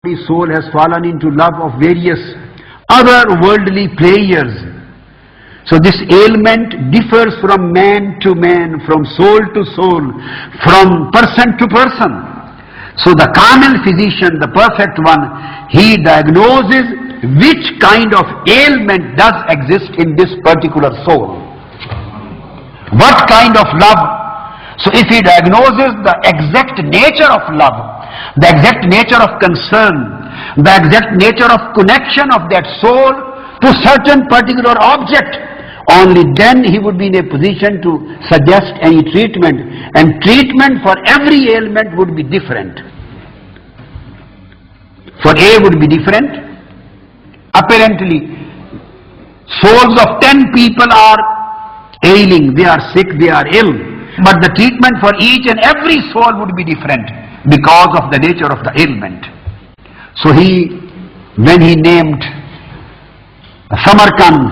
The soul has fallen into love of various other worldly players. So this ailment differs from man to man, from soul to soul, from person to person. So the carnal physician, the perfect one, he diagnoses which kind of ailment does exist in this particular soul. What kind of love? So if he diagnoses the exact nature of love, the exact nature of concern, the exact nature of connection of that soul to certain particular object, only then he would be in a position to suggest any treatment, and treatment for every ailment would be different. For A would be different. Apparently, souls of 10 people are ailing, they are sick, they are ill, but the treatment for each and every soul would be different because of the nature of the ailment. So when he named Samarkand,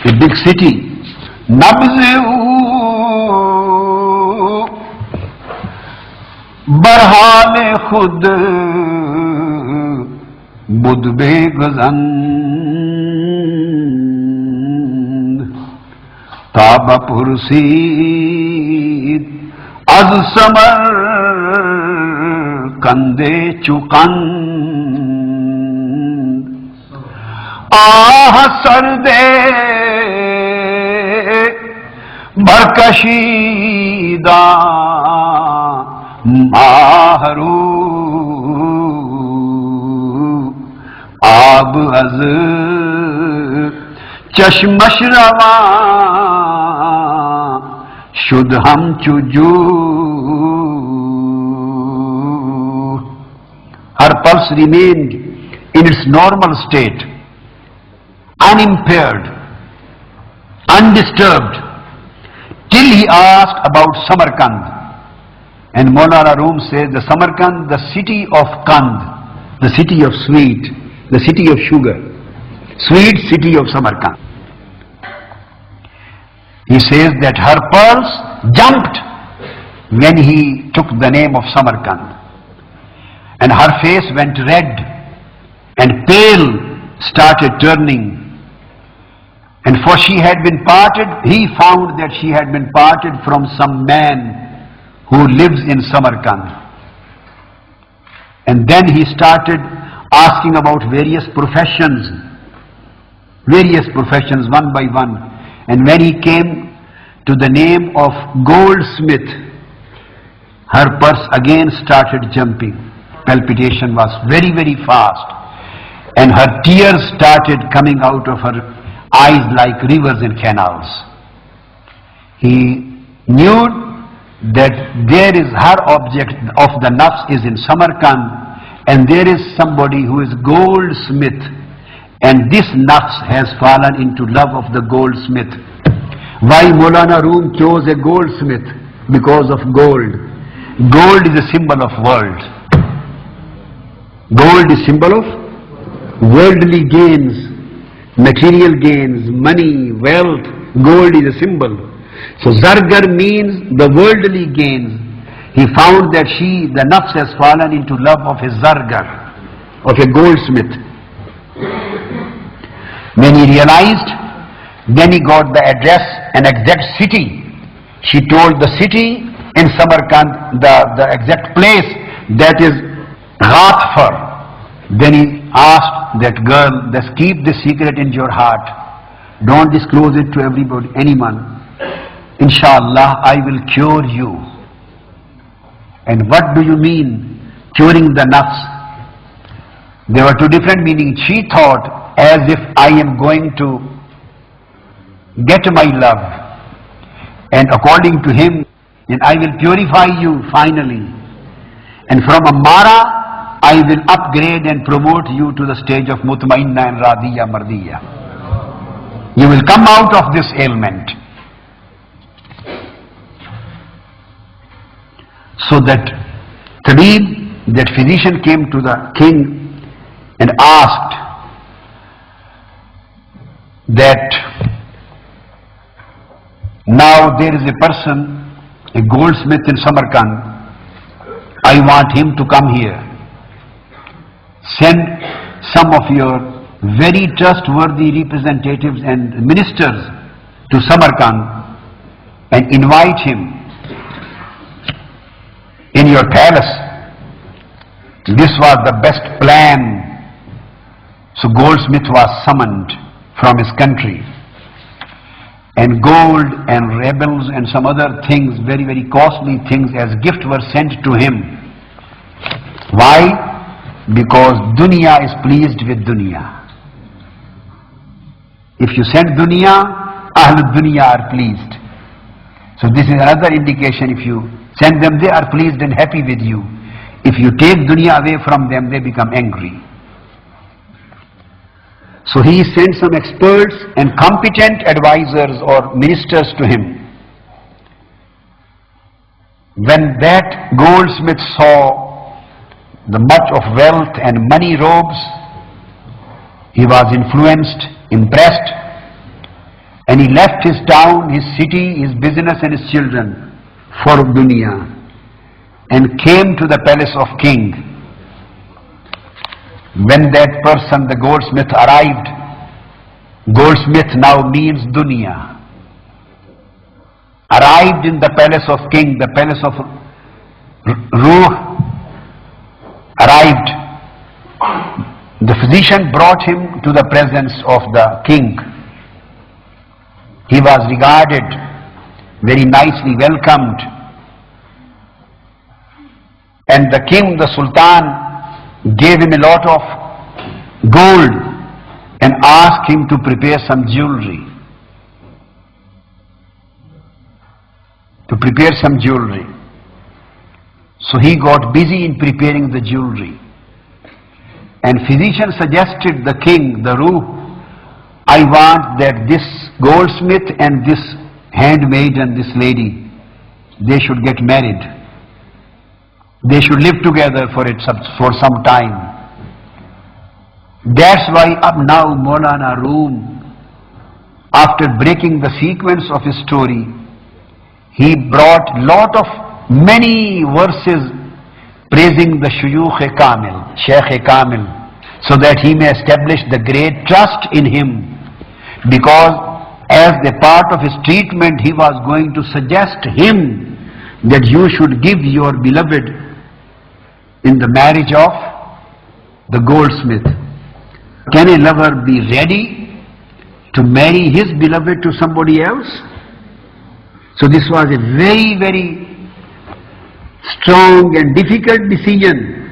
a big city, Nabze Barhale Khud Budbe Gazand Taba Pursid Az Samar Kande Chukand Ah Sarde Barkashida Maharu Ab Az Chashmash Rawa Shudham Chuju. Her pulse remained in its normal state, unimpaired, undisturbed, till he asked about Samarkand. And Maulana Roomi says, the Samarkand, the city of Kand, the city of sweet, the city of sugar, sweet city of Samarkand. He says that her pulse jumped when he took the name of Samarkand. And her face went red and pale started turning. And for she had been parted, he found that she had been parted from some man who lives in Samarkand. And then he started asking about various professions one by one. And when he came to the name of goldsmith, her pulse again started jumping. Palpitation was very, very fast, and her tears started coming out of her eyes like rivers and canals. He knew that there is her object of the nafs is in Samarkand, and there is somebody who is goldsmith, and this nafs has fallen into love of the goldsmith. Why Maulana Roomi chose a goldsmith? Because of gold. Gold is a symbol of world. Gold is symbol of worldly gains, material gains, money, wealth. Gold is a symbol. So zargar means the worldly gains. He found that the nafs has fallen into love of a zargar, of a goldsmith. When he realized, then he got the address, an exact city. She told the city in Samarkand, the exact place, that is Ghatfar. Then he asked that girl, just keep this secret in your heart. Don't disclose it to everybody, anyone. Inshallah, I will cure you. And what do you mean, curing the nafs? There were two different meanings. She thought as if I am going to get my love, and according to him, and I will purify you finally. And from Amara, I will upgrade and promote you to the stage of Mutmainna and Radiya Mardiya. You will come out of this ailment. So that Tabib, that physician, came to the king and asked that now there is a person, a goldsmith in Samarkand. I want him to come here. send some of your very trustworthy representatives and ministers to Samarkand and invite him in your palace. This was the best plan. So Goldsmith was summoned from his country, and gold and rebels and some other things, very, very costly things as gift were sent to him. Why? Because dunya is pleased with dunya. If you send dunya, Ahlul dunya are pleased. So this is another indication. If you send them, they are pleased and happy with you. If you take dunya away from them, they become angry. So he sent some experts and competent advisors or ministers to him. When that goldsmith saw the much of wealth and money robes, he was influenced, impressed, and he left his town, his city, his business and his children for dunya and came to the palace of king. When that person, the goldsmith, arrived, goldsmith now means dunya, arrived in the palace of king, the palace of Ruh, arrived. The physician brought him to the presence of the king. He was regarded, very nicely welcomed, and the king, the sultan, gave him a lot of gold and asked him to prepare some jewelry. So he got busy in preparing the jewelry. And physician suggested the king, the Ruh, I want that this goldsmith and this handmaiden, this lady, they should get married. They should live together for some time. That's why up now Maulana Room, after breaking the sequence of his story, he brought many verses praising the Shaykh Kamil, so that he may establish the great trust in him, because as a part of his treatment he was going to suggest him that you should give your beloved in the marriage of the goldsmith. Can a lover be ready to marry his beloved to somebody else? So this was a very, very strong and difficult decision.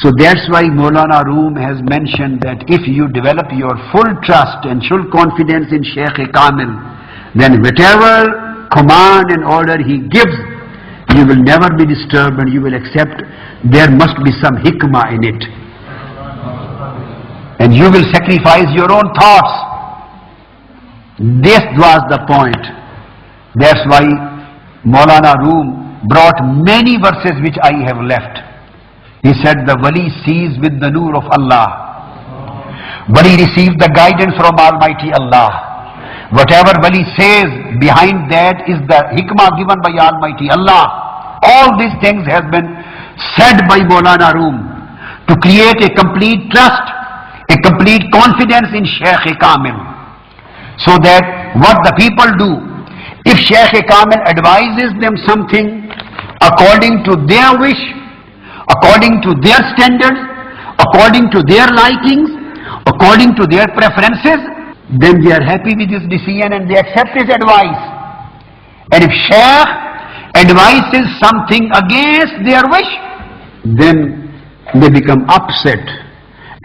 So that's why Maulana Room has mentioned that if you develop your full trust and full confidence in Shaykh Kamil, then whatever command and order he gives, you will never be disturbed and you will accept there must be some hikmah in it. And you will sacrifice your own thoughts. This was the point. That's why Maulana Room brought many verses which I have left. He said the wali sees with the noor of Allah. Wali receives the guidance from Almighty Allah. Whatever wali says, behind that is the hikmah given by Almighty Allah. All these things have been said by Maulana Room to create a complete trust, a complete confidence in Shaykh Kamil, so that what the people do, if Shaykh Kamil advises them something according to their wish, according to their standards, according to their likings, according to their preferences, then they are happy with his decision and they accept his advice. And if Shaykh advises something against their wish, then they become upset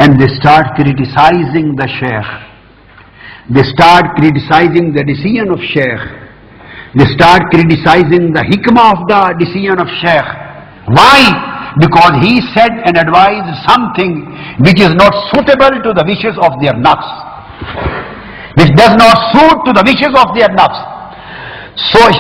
and they start criticizing the Shaykh. They start criticizing the decision of Shaykh. They start criticizing the hikmah of the decision of Shaykh. Why? Because he said and advised something which is not suitable to the wishes of their nafs, which does not suit to the wishes of their nafs. So